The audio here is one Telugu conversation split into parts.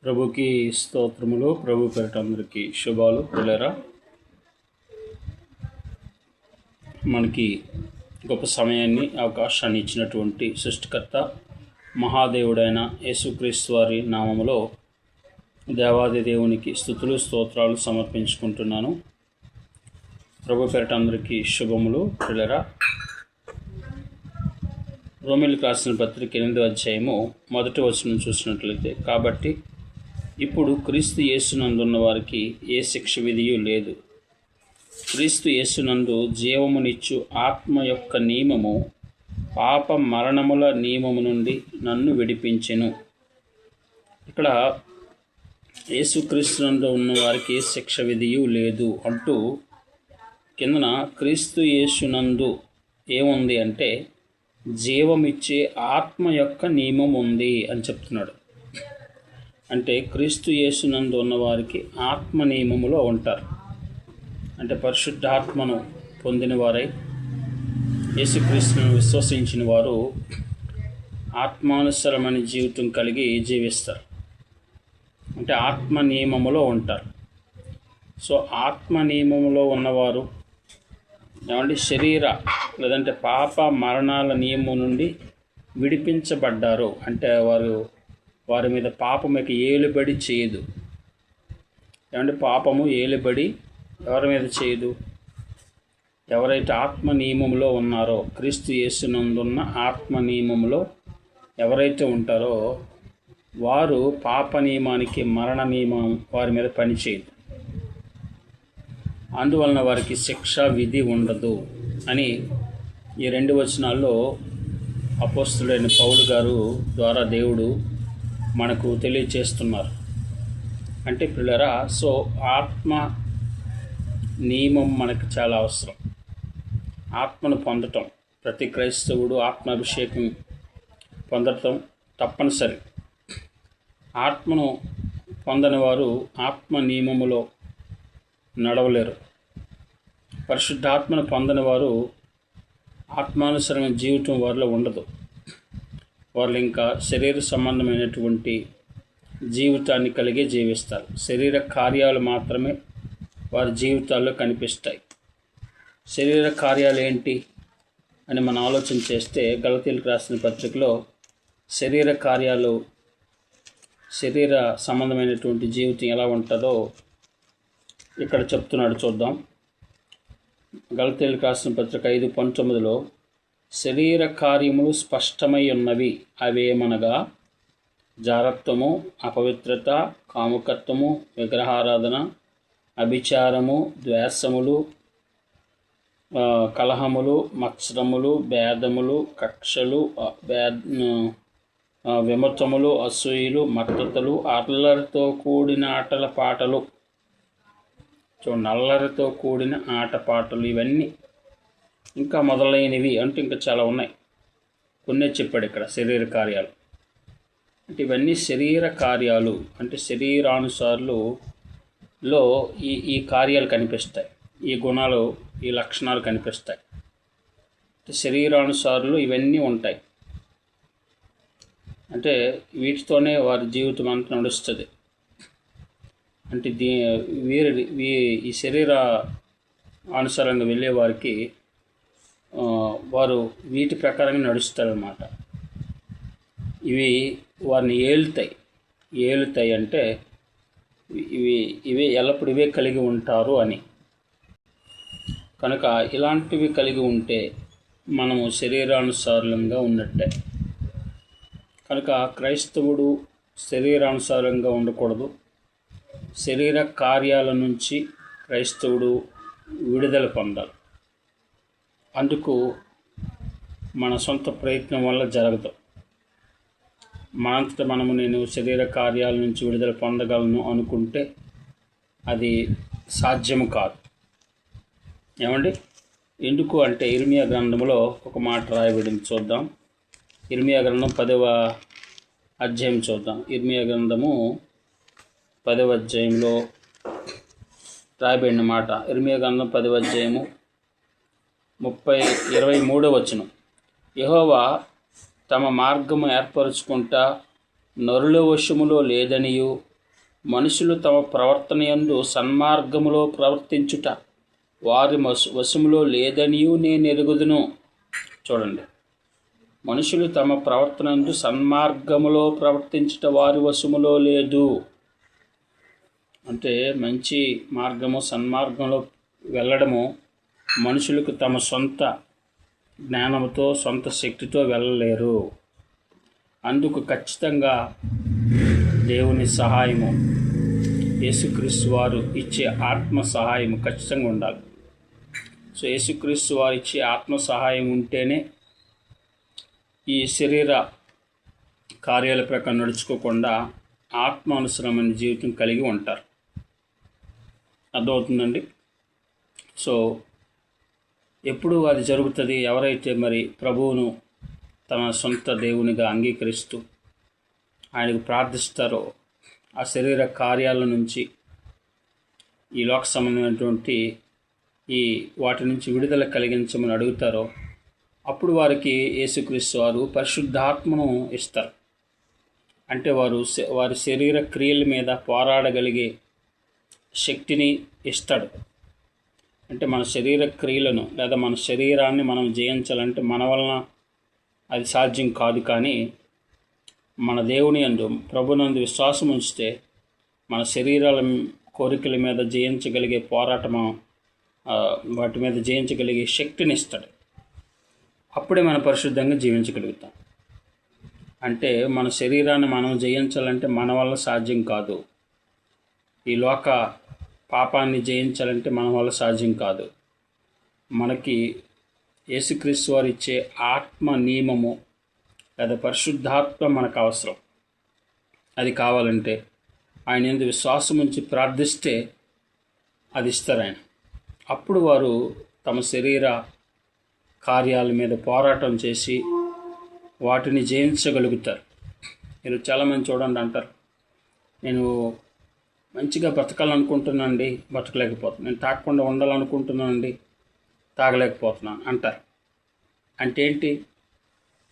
ప్రభుకి స్తోత్రములు. ప్రభు పేరిట అందరికీ శుభాలు. పిల్లరా, మనకి గొప్ప సమయాన్ని అవకాశాన్ని ఇచ్చినటువంటి సృష్టికర్త మహాదేవుడైన యేసుక్రీస్తు వారి నామములో దేవాది దేవునికి స్తుతులు స్తోత్రాలు సమర్పించుకుంటున్నాను. ప్రభు పేరిట అందరికీ శుభములు. పిల్లరా, రోమీయులకు రాసిన పత్రిక 8వ అధ్యాయము 1వ వచనం చూసినట్లయితే, కాబట్టి ఇప్పుడు క్రీస్తు యేసునందున్న వారికి ఏ శిక్ష విధియు లేదు. క్రీస్తు యేసునందు జీవమునిచ్చు ఆత్మ యొక్క నియమము పాప మరణముల నియమము నుండి నన్ను విడిపించెను. ఇక్కడ యేసుక్రీస్తునందు ఉన్న వారికి ఏ శిక్ష విధియు లేదు అంటూ కిందన క్రీస్తు యేసునందు ఏముంది అంటే జీవమిచ్చే ఆత్మ యొక్క నియమం ఉంది అని చెప్తున్నాడు. అంటే క్రీస్తు యేసునందు ఉన్నవారికి ఆత్మ నియమములో ఉంటారు. అంటే పరిశుద్ధాత్మను పొందిన వారై యేసుక్రీస్తును విశ్వసించిన వారు ఆత్మానుసరమైన జీవితం కలిగి జీవిస్తారు. అంటే ఆత్మ నియమములో ఉంటారు. సో ఆత్మ నియమములో ఉన్నవారు శరీర లేదంటే పాప మరణాల నియమం నుండి విడిపించబడ్డారు. అంటే వారి మీద పాపం యొక్క ఏలుబడి చేయదు. పాపము ఏలుబడి ఎవరి మీద చేయదు? ఎవరైతే ఆత్మ నియమంలో ఉన్నారో, క్రీస్తు యేసునందున్న ఆత్మ నియమంలో ఎవరైతే ఉంటారో వారు పాప నియమానికి, మరణ నియమం వారి మీద పనిచేయదు. అందువలన వారికి శిక్ష విధి ఉండదు అని ఈ 2 వచనాల్లో అపోస్తలుడైన పౌలు గారు ద్వారా దేవుడు మనకు తెలియచేస్తున్నారు. అంటే పిల్లరా, సో ఆత్మ నియమం మనకు చాలా అవసరం. ఆత్మను పొందటం, ప్రతి క్రైస్తవుడు ఆత్మాభిషేకం పొందటం తప్పనిసరి. ఆత్మను పొందని వారు ఆత్మ నియమములో నడవలేరు. పరిశుద్ధాత్మను పొందని వారు ఆత్మానుసరమైన జీవితం వారిలో ఉండదు. వాళ్ళు ఇంకా శరీర సంబంధమైనటువంటి జీవితాన్ని కలిగే జీవిస్తారు. శరీర కార్యాలు మాత్రమే వారి జీవితాల్లో కనిపిస్తాయి. శరీర కార్యాలు ఏంటి అని మనం ఆలోచన చేస్తే, గలతీయులకు రాసిన పత్రికలో శరీర కార్యాలు, శరీర సంబంధమైనటువంటి జీవితం ఎలా ఉంటుందో ఇక్కడ చెప్తున్నాడు. చూద్దాం. గలతీయులకు రాసిన పత్రిక 5:19లో శరీర కార్యములు స్పష్టమై ఉన్నవి. అవేమనగా జారత్వము, అపవిత్రత, కాముకత్వము, విగ్రహారాధన, అభిచారము, ద్వేషములు, కలహములు, మత్సరములు, భేదములు, కక్షలు, విమతములు, అసూయలు, మత్తతలు, అల్లరితో కూడిన ఆటల పాటలు, నల్లరితో కూడిన ఆటపాటలు, ఇవన్నీ ఇంకా మొదలైనవి అంటే ఇంకా చాలా ఉన్నాయి. కొన్నే చెప్పాడు ఇక్కడ శరీర కార్యాలు అంటే. ఇవన్నీ శరీర కార్యాలు అంటే శరీరానుసారులలో ఈ కార్యాలు కనిపిస్తాయి, ఈ గుణాలు, ఈ లక్షణాలు కనిపిస్తాయి. శరీరానుసారులు ఇవన్నీ ఉంటాయి. అంటే వీటితోనే వారి జీవితం అంతా నడుస్తుంది. అంటే ఈ శరీర అనుసారంగా వెళ్ళే వారికి వారు వీటి ప్రకారంగా నడుస్తారన్నమాట. ఇవి వారిని ఏలుతాయి అంటే ఇవి ఎల్లప్పుడూ ఇవే కలిగి ఉంటారు అని. కనుక ఇలాంటివి కలిగి ఉంటే మనము శరీరానుసారంగా ఉన్నట్టే. కనుక క్రైస్తవుడు శరీరానుసారంగా ఉండకూడదు. శరీర కార్యాల నుంచి క్రైస్తవుడు విడుదల పొందాలి. అందుకు మన సొంత ప్రయత్నం వల్ల జరగదు. మనంతట మనము నేను శరీర కార్యాల నుంచి విడుదల పొందగలను అనుకుంటే అది సాధ్యము కాదు. ఎందుకు అంటే ఇర్మియా గ్రంథంలో ఒక మాట రాయబడింది. చూద్దాం. ఇర్మియా గ్రంథం 10వ అధ్యాయం చూద్దాం. ఇర్మియా గ్రంథము 10వ అధ్యాయంలో రాయబడిన మాట. ఇర్మియా గ్రంథం 10వ అధ్యాయము 23వ వచనం. యెహోవా తమ మార్గము ఏర్పరచుకుంటా నరుల వశములో లేదనియు మనుషులు తమ ప్రవర్తన యందు సన్మార్గములో ప్రవర్తించుట వారి వశములో లేదనియు నేను ఎరుగుదును. చూడండి, మనుషులు తమ ప్రవర్తన యందు సన్మార్గములో ప్రవర్తించుట వారి వశములో లేదు అంటే మంచి మార్గము, సన్మార్గంలో వెళ్ళడము మనుషులకు తమ సొంత జ్ఞానంతో, సొంత శక్తితో వెళ్ళలేరు. అందుకు ఖచ్చితంగా దేవుని సహాయము, యేసుక్రీస్తు వారు ఇచ్చే ఆత్మ సహాయం ఖచ్చితంగా ఉండాలి. సో యేసుక్రీస్తు వారు ఇచ్చే ఆత్మ సహాయం ఉంటేనే ఈ శరీర కార్యాల ప్రకారం నడుచుకోకుండా ఆత్మానుసరమైన జీవితం కలిగి ఉంటారు. అర్థమవుతుందండి? సో ఎప్పుడు అది జరుగుతుంది? ఎవరైతే మరి ప్రభువును తన సొంత దేవునిగా అంగీకరిస్తూ ఆయనకు ప్రార్థిస్తారో, ఆ శరీర కార్యాల నుంచి, ఈ లోక సంబంధమైనటువంటి వాటి నుంచి విడుదల కలిగించమని అడుగుతారో, అప్పుడు వారికి యేసుక్రీస్తు వారు పరిశుద్ధాత్మను ఇస్తారు. అంటే వారి శరీర క్రియల మీద పోరాడగలిగే శక్తిని ఇస్తాడు. అంటే మన శరీర క్రియలను లేదా మన శరీరాన్ని మనం జయించాలంటే మన వలన అది సాధ్యం కాదు. కానీ మన దేవుని యందు, ప్రభునందు విశ్వాసం ఉంచితే మన శరీరాల కోరికల మీద జయించగలిగే పోరాటం, వాటి మీద జయించగలిగే శక్తిని ఇస్తాడు. అప్పుడే మనం పరిశుద్ధంగా జీవించగలుగుతాం. అంటే మన శరీరాన్ని మనం జయించాలంటే మన వల్ల సాధ్యం కాదు. ఈ లోక పాపాన్ని జయించాలంటే మన వల్ల సాధ్యం కాదు. మనకి యేసుక్రీస్తు వారు ఇచ్చే ఆత్మ నియమము లేదా పరిశుద్ధాత్మ మనకు అవసరం. అది కావాలంటే ఆయన యందు విశ్వాసం ఉంచి ప్రార్థిస్తే అది ఇస్తారు ఆయన. అప్పుడు వారు తమ శరీర కార్యాల మీద పోరాటం చేసి వాటిని జయించగలుగుతారు. మీరు చాలామంది చూడండి అంటారు, నేను మంచిగా బ్రతకాలనుకుంటున్నానండి, బ్రతకలేకపోతున్నాను. నేను తాగకుండా ఉండాలనుకుంటున్నానండి, తాగలేకపోతున్నాను అంటారు. అంటే ఏంటి?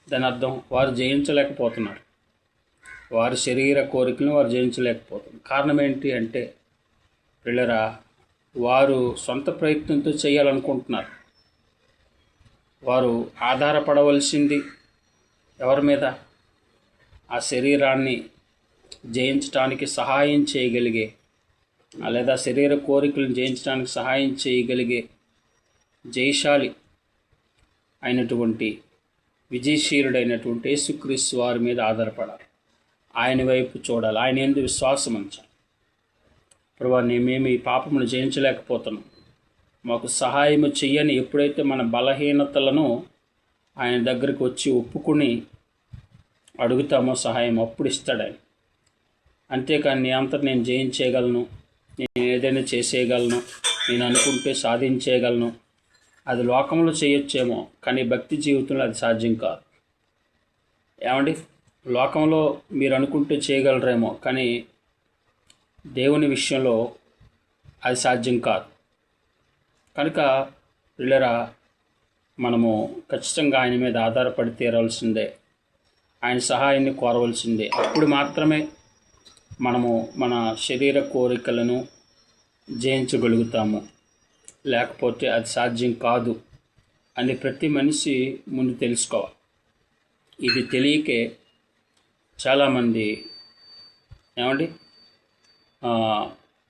దాని అర్థం వారు జయించలేకపోతున్నారు. వారి శరీర కోరికలను వారు జయించలేకపోతున్నారు. కారణం ఏంటి అంటే పిల్లరా, వారు సొంత ప్రయత్నంతో చేయాలనుకుంటున్నారు. వారు ఆధారపడవలసింది ఎవరి మీద? ఆ శరీరాన్ని జయించడానికి సహాయం చేయగలిగే, లేదా శరీర కోరికలను జయించడానికి సహాయం చేయగలిగే జయశాలి అయినటువంటి, విజయశీలుడైనటువంటి యేసుక్రీస్తు వారి మీద ఆధారపడాలి. ఆయన వైపు చూడాలి, ఆయన యందు విశ్వాసం ఉంచాలి. ప్రభువా, మేము ఈ పాపమును జయించలేకపోతున్నాం, మాకు సహాయము చెయ్యని ఎప్పుడైతే మన బలహీనతలను ఆయన దగ్గరికి వచ్చి ఒప్పుకుని అడుగుతామో సహాయం, అప్పుడు ఇస్తాడు ఆయన. అంతేకాని నీ అంతా నేను జయించేయగలను, నేను ఏదైనా చేసేయగలను, నేను అనుకుంటే సాధించేయగలను, అది లోకంలో చేయొచ్చేమో కానీ భక్తి జీవితంలో అది సాధ్యం కాదు. ఏమండి? లోకంలో మీరు అనుకుంటే చేయగలరేమో కానీ దేవుని విషయంలో అది సాధ్యం కాదు. కనుక పిల్లరా, మనము ఖచ్చితంగా ఆయన మీద ఆధారపడి తీరాల్సిందే, ఆయన సహాయాన్ని కోరవలసిందే. అప్పుడు మాత్రమే మనము మన శరీర కోరికలను జయించగలుగుతాము. లేకపోతే అది సాధ్యం కాదు అని ప్రతి మనిషి ముందు తెలుసుకోవాలి. ఇది తెలియకే చాలామంది ఏమండి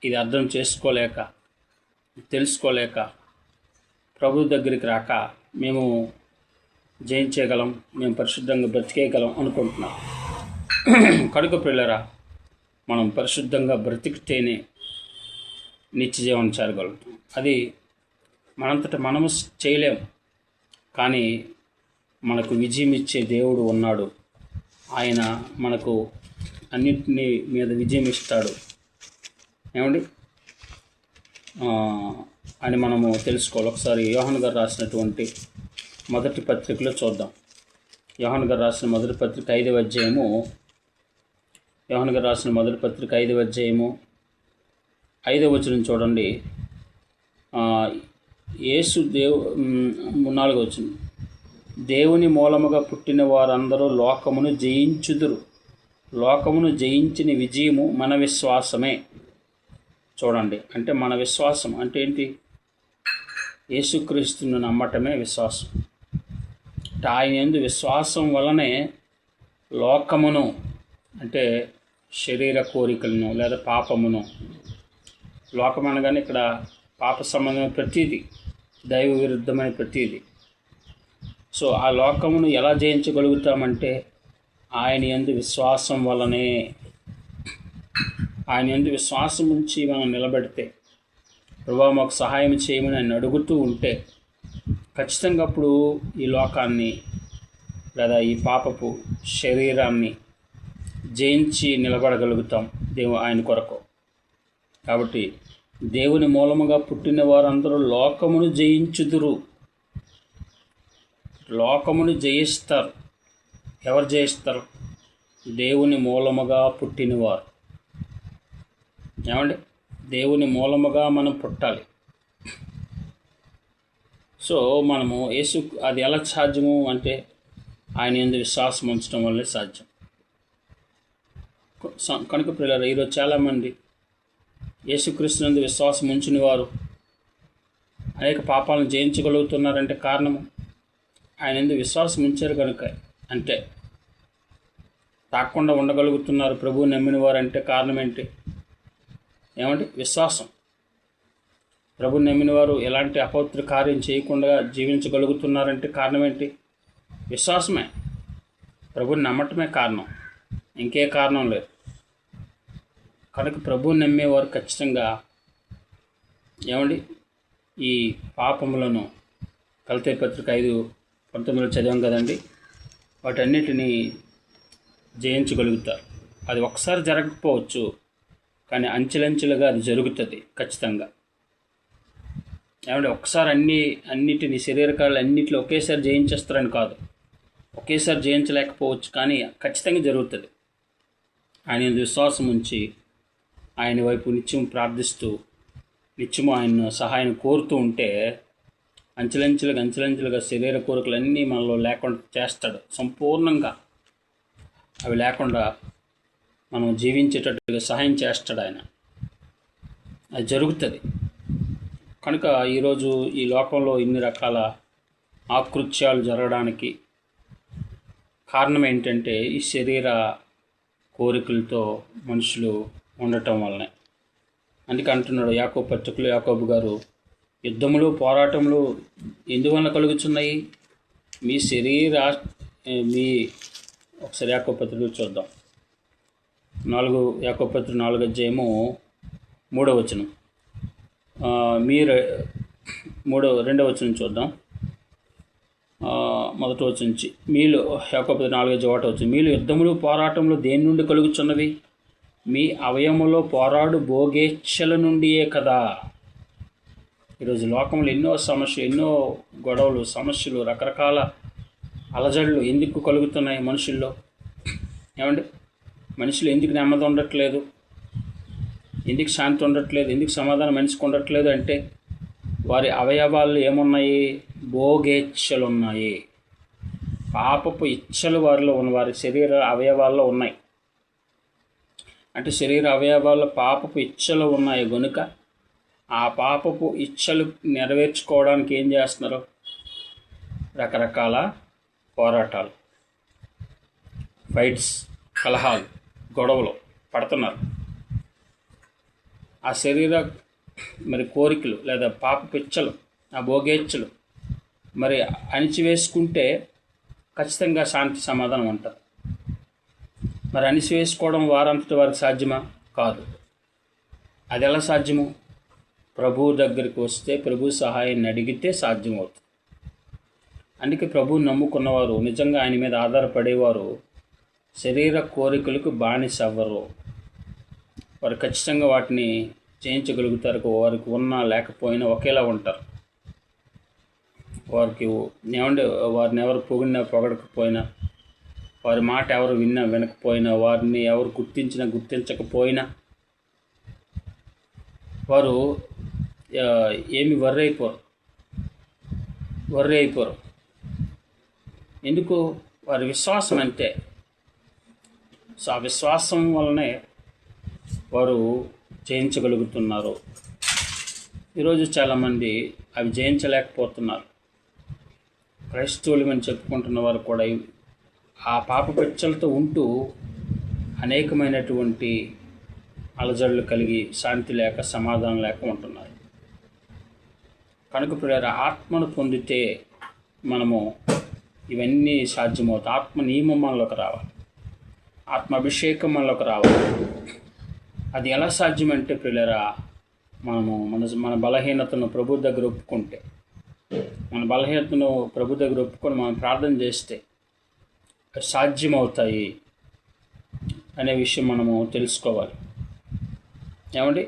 ఇది అర్థం చేసుకోలేక, తెలుసుకోలేక, ప్రభు దగ్గరికి రాక మేము జయించగలం, మేము పరిశుద్ధంగా బ్రతికేయగలం అనుకుంటున్నాం. కనుక పిల్లరా, మనం పరిశుద్ధంగా బ్రతికితేనే నిత్య జీవనం చేరగలుగుతాం. అది మనంతట మనము చేయలేము, కానీ మనకు విజయం ఇచ్చే దేవుడు ఉన్నాడు. ఆయన మనకు అన్నింటినీ మీద విజయం ఇస్తాడు. ఏమండి అని మనము తెలుసుకోవాలి. ఒకసారి యోహాను గారు రాసినటువంటి మొదటి పత్రికలో చూద్దాం. యోహాను గారు రాసిన మొదటి పత్రిక 5వ అధ్యాయము, యోహాను గారు రాసిన మొదటి పత్రిక 5వ అధ్యాయము 5వ వచనం చూడండి. యేసు 4వ వచనం, దేవుని మూలముగా పుట్టిన వారందరూ లోకమును జయించుదురు, లోకమును జయించిన విజయము మన విశ్వాసమే. చూడండి, అంటే మన విశ్వాసం అంటే ఏంటి? యేసుక్రీస్తును నమ్మటమే విశ్వాసం. ఆయన యందు విశ్వాసం వలనే లోకమును అంటే శరీర కోరికలను లేదా పాపమును, లోకం అనగానే ఇక్కడ పాప సంబంధమైన ప్రతీది, దైవ విరుద్ధమైన ప్రతీది. సో ఆ లోకమును ఎలా జయించగలుగుతామంటే ఆయన యందు విశ్వాసం వలనే. ఆయన యందు విశ్వాసం ఉంచి మనం నిలబెడితే, ప్రభువా మాకు సహాయం చేయమని ఆయన అడుగుతూ ఉంటే ఖచ్చితంగా అప్పుడు ఈ లోకాన్ని లేదా ఈ పాపపు శరీరాన్ని జయించి నిలబడగలుగుతాం ఆయన కొరకు. కాబట్టి దేవుని మూలముగా పుట్టిన వారందరూ లోకమును జయించుదురు. లోకమును జయిస్తారు. ఎవరు జయిస్తారు? దేవుని మూలముగా పుట్టినవారు. ఏమండి? దేవుని మూలముగా మనం పుట్టాలి. సో మనము అది ఎలా సాధ్యము అంటే ఆయన యందు విశ్వాసం ఉంచడం వల్లే సాధ్యం. కనుక ప్రియులారా, ఈరోజు చాలామంది యేసుక్రీస్తునందు విశ్వాసం ఉంచిన వారు అనేక పాపాలను జయించగలుగుతున్నారంటే కారణము ఆయన యందు విశ్వాసం ఉంచారు కనుక. అంటే తాకుండా ఉండగలుగుతున్నారు ప్రభువు నమ్మిన వారు అంటే కారణం ఏంటి? ఏమంటే విశ్వాసం. ప్రభువు నమ్మిన వారు ఎలాంటి అపవిత్ర కార్యం చేయకుండా జీవించగలుగుతున్నారంటే కారణం ఏంటి? విశ్వాసమే. ప్రభువుని నమ్మటమే కారణం, ఇంకే కారణం లేదు. కనుక ప్రభువుని నమ్మేవారు ఖచ్చితంగా ఏమండి ఈ పాపములను, కల్తీ పత్రిక 5:19 చదివాం కదండి, వాటన్నిటినీ జయించగలుగుతారు. అది ఒకసారి జరగకపోవచ్చు, కానీ అంచెలంచెలుగా అది జరుగుతుంది ఖచ్చితంగా. ఏమంటే ఒకసారి అన్నిటిని శరీరకాలు అన్నిటిలో ఒకేసారి జయించేస్తారని కాదు, ఒకేసారి జయించలేకపోవచ్చు, కానీ ఖచ్చితంగా జరుగుతుంది. ఆయన విశ్వాసం ఉంచి ఆయన వైపు నిత్యం ప్రార్థిస్తూ నిత్యము ఆయన సహాయం కోరుతూ ఉంటే అంచెలంచెలుగా శరీర కోరికలన్నీ మనలో లేకుండా చేస్తాడు. సంపూర్ణంగా అవి లేకుండా మనం జీవించేటట్టుగా సహాయం చేస్తాడు ఆయన. అది జరుగుతుంది. కనుక ఈరోజు ఈ లోకంలో ఇన్ని రకాల ఆకృత్యాలు జరగడానికి కారణం ఏంటంటే ఈ శరీర కోరికలతో మనుషులు ఉండటం వల్లనే. అందుకే అంటున్నాడు యాకోబు పత్రికలో యాకోబు గారు, యుద్ధములు పోరాటములు ఎందువల్ల కలుగుతున్నాయి? మీ ఒకసారి యాకోబు పత్రికలో చూద్దాం. యాకోబు పత్రిక 4:3 మీరు 2 చూద్దాం. మొదటి వచనం నుంచి మీలో యాకోబు 4:1 మీలో యుద్ధములు పోరాటములు దేని నుండి కలుగుచున్నవి? మీ అవయములో పోరాడు భోగేచ్ఛల నుండియే కదా. ఈరోజు లోకంలో ఎన్నో సమస్యలు, ఎన్నో గొడవలు, సమస్యలు, రకరకాల అలజడులు ఎందుకు కలుగుతున్నాయి మనుషుల్లో? ఏమండి, మనుషులు ఎందుకు నెమ్మది ఉండట్లేదు? ఎందుకు శాంతి ఉండట్లేదు? ఎందుకు సమాధానం మనిషికి ఉండట్లేదు అంటే వారి అవయవాల్లో ఏమున్నాయి? భోగేచ్ఛలు ఉన్నాయి. పాపపు ఇచ్ఛలు వారి శరీర అవయవాల్లో ఉన్నాయి. అంటే శరీర అవయవాల్లో పాపపు ఇచ్ఛలు ఉన్నాయి గనుక ఆ పాపపు ఇచ్ఛలు నెరవేర్చుకోవడానికి ఏం చేస్తున్నారు? రకరకాల పోరాటాలు, ఫైట్స్, కలహాలు, గొడవలు పడుతున్నారు. ఆ శరీర కోరికలు లేదా పాపపు ఇచ్ఛలు, ఆ భోగేచ్ఛలు అణిచివేసుకుంటే ఖచ్చితంగా శాంతి సమాధానం ఉంటుంది. అణిచివేసుకోవడం వారంతటి వారికి సాధ్యమా? కాదు. అది ఎలా సాధ్యము? ప్రభువు దగ్గరికి వస్తే, ప్రభు సహాయాన్ని అడిగితే సాధ్యమవుతుంది. అందుకే ప్రభువు నమ్ముకున్నవారు, నిజంగా ఆయన మీద ఆధారపడేవారు శరీర కోరికలకు బానిస అవ్వరు. వారు ఖచ్చితంగా వాటిని చేయించగలుగుతారు. వారికి ఉన్నా లేకపోయినా ఒకేలా ఉంటారు. వారిని ఎవరు పొగిడినా పొగడకపోయినా, వారి మాట ఎవరు వినకపోయినా, వారిని ఎవరు గుర్తించకపోయినా వారు ఏమి వర్రీ అయిపోరు. ఎందుకు? వారి విశ్వాసం అంతే. సో ఆ విశ్వాసం వల్లనే వారు జయించగలుగుతున్నారు. ఈరోజు చాలామంది అవి జయించలేకపోతున్నారు. క్రైస్తవులమని చెప్పుకుంటున్న వారు కూడా ఆ పాప పెచ్చలతో ఉంటూ అనేకమైనటువంటి అలజడులు కలిగి శాంతి లేక సమాధానం లేక ఉంటున్నారు. కనుక ప్రియులారా, ఆత్మను పొందితే మనము ఇవన్నీ సాధ్యమవుతాయి. ఆత్మ నియమం మనలోకి రావాలి, ఆత్మ అభిషేకం మనలోకి రావాలి. అది ఎలా సాధ్యమంటే ప్రియులారా, మనము మన బలహీనతను ప్రభు దగ్గర ఒప్పుకుంటే, మన బలహీనతను ప్రభు దగ్గర ఒప్పుకొని మనం ప్రార్థన చేస్తే సాధ్యమవుతాయి అనే విషయం మనము తెలుసుకోవాలి. ఏమండి?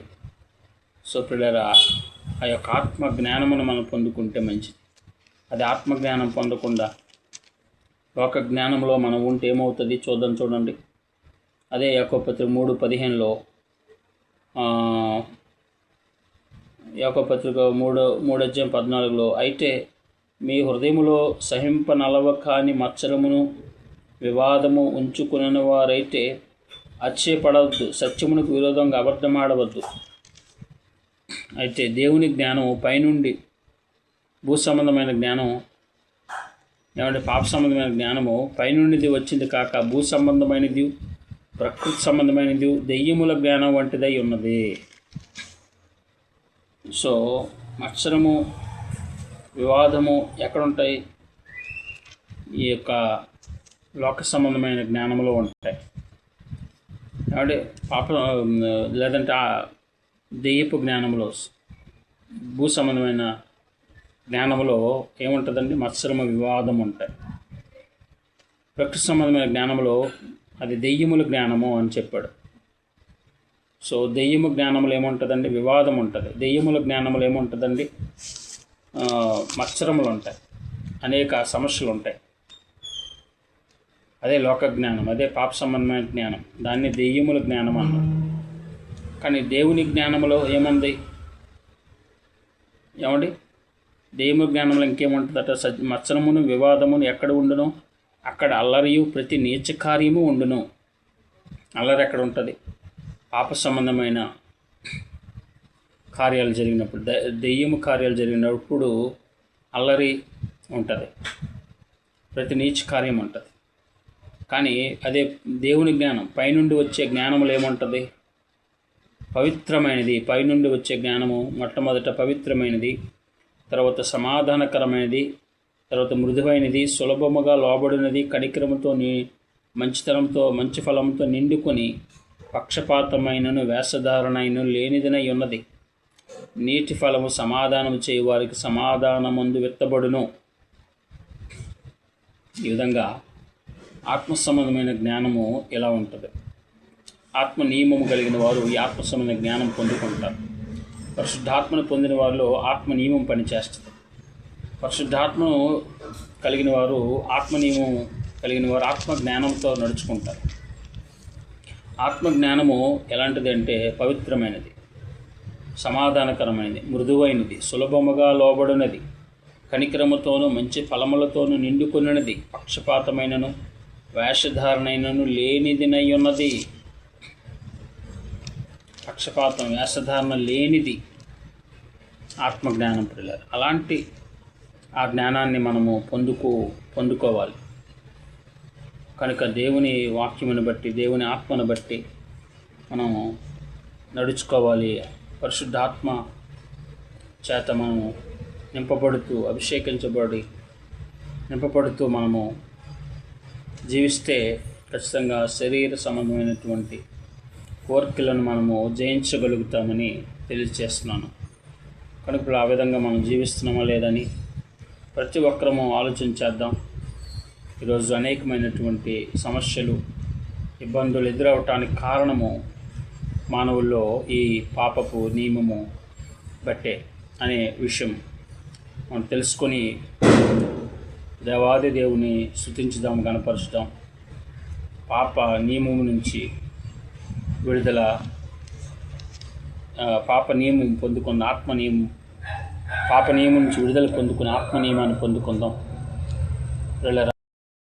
సో ప్రియులారా, ఆ యొక్క ఆత్మ జ్ఞానమును మనం పొందుకుంటే మంచిది. అది ఆత్మజ్ఞానం పొందకుండా లోక జ్ఞానంలో మనం ఉంటే ఏమవుతుంది చూడండి. అదే యాకోబు పత్రిక 3:15లో యాకోబు పత్రిక 3:14లో అయితే మీ హృదయములో సహింపనలవ కాని మత్సరమును వివాదము ఉంచుకుని వారైతే అతిశయపడవద్దు, సత్యమునకు విరోధంగా అబద్ధమాడవద్దు. అయితే దేవుని జ్ఞానం పైనుండి, భూ సంబంధమైన జ్ఞానం ఏమంటే పాప సంబంధమైన జ్ఞానము పైనుండిది వచ్చింది కాక భూ సంబంధమైనది, ప్రకృతి సంబంధమైనది, దెయ్యముల జ్ఞానం వంటిదై ఉన్నది. సో మత్సరము, వివాదము ఎక్కడుంటాయి? ఈ యొక్క లోక సంబంధమైన జ్ఞానంలో ఉంటాయి. అంటే లేదంటే ఆ దెయ్యపు జ్ఞానంలో, భూ సంబంధమైన జ్ఞానంలో ఏముంటుందండి? మత్సరము, వివాదం ఉంటాయి. ప్రకృతి సంబంధమైన జ్ఞానంలో అది దెయ్యముల జ్ఞానము అని చెప్పాడు. సో దెయ్యము జ్ఞానంలో ఏముంటుందండి? వివాదం ఉంటుంది. దెయ్యముల జ్ఞానంలో ఏముంటుందండి? మత్సరములు ఉంటాయి, అనేక సమస్యలు ఉంటాయి. అదే లోక జ్ఞానం, అదే పాప సంబంధమైన జ్ఞానం, దాన్ని దెయ్యముల జ్ఞానం అన్నారు. కానీ దేవుని జ్ఞానంలో ఏముంది? ఏమండి? దెయ్యము జ్ఞానంలో ఇంకేముంటుందట? మత్సరమును, వివాదమును ఎక్కడ ఉండును? అక్కడ అల్లరియు ప్రతి నీచ కార్యము ఉండును. అల్లరి ఎక్కడ ఉంటుంది? పాప సంబంధమైన కార్యాలు జరిగినప్పుడు, దెయ్యము కార్యాలు జరిగినప్పుడు అల్లరి ఉంటుంది, ప్రతి నీచ కార్యం ఉంటుంది. కానీ అదే దేవుని జ్ఞానం, పైనుండి వచ్చే జ్ఞానములు ఏముంటుంది? పవిత్రమైనది. పైనుండి వచ్చే జ్ఞానము మొట్టమొదట పవిత్రమైనది, తర్వాత సమాధానకరమైనది, తర్వాత మృదువైనది, సులభముగా లోబడినది, కనికరముతో, మంచితనంతో, మంచి ఫలంతో నిండుకొని పక్షపాతమైనను వేషధారణైన లేనిదనై ఉన్నది. నీటి ఫలము సమాధానము చేయు వారికి సమాధానమందు విత్తబడును. ఈ విధంగా ఆత్మ సంబంధమైన జ్ఞానము ఎలా ఉంటుంది? ఆత్మ నియమము కలిగిన వారు ఈ ఆత్మ సంబంధమైన జ్ఞానం పొందుకుంటారు. పరిశుద్ధాత్మను పొందిన వారిలో ఆత్మ నియమం పనిచేస్తుంది. పరిశుద్ధాత్మను కలిగిన వారు, ఆత్మ నియమం కలిగిన వారు ఆత్మ జ్ఞానంతో నడుచుకుంటారు. ఆత్మ జ్ఞానము ఎలాంటిది అంటే పవిత్రమైనది, సమాధానకరమైనది, మృదువైనది, సులభముగా లోబడినది, కనికరముతోనూ మంచి ఫలములతోనూ నిండుకొనినది, పక్షపాతమైనను వేషధారణైనను లేనిదినై ఉన్నది. పక్షపాతం, వేషధారణ లేనిది ఆత్మజ్ఞానం ప్రియులారా. అలాంటి ఆ జ్ఞానాన్ని మనము పొందుకోవాలి. కనుక దేవుని వాక్యమును బట్టి, దేవుని ఆత్మను బట్టి మనము నడుచుకోవాలి. పరిశుద్ధాత్మ చేత మనము నింపబడుతూ మనము జీవిస్తే ఖచ్చితంగా శరీర సంబంధమైనటువంటి కోరికలను మనము జయించగలుగుతామని తెలియజేస్తున్నాను. కనుక ఇప్పుడు ఆ విధంగా మనం జీవిస్తున్నామా లేదని ప్రతి ఒక్కరము ఆలోచించేద్దాం. ఈరోజు అనేకమైనటువంటి సమస్యలు, ఇబ్బందులు ఎదురవటానికి కారణము మానవుల్లో ఈ పాపపు నియమము బట్టే అనే విషయం మనం తెలుసుకొని దేవాది దేవుని స్తుతించుదాం, గణపరుచుదాం. పాప నియమము నుంచి విడుదల, పాప నియమం పొందుకున్న పాప నియమం నుంచి విడుదల పొందుకుని ఆత్మ నియమాన్ని పొందుకుందాం.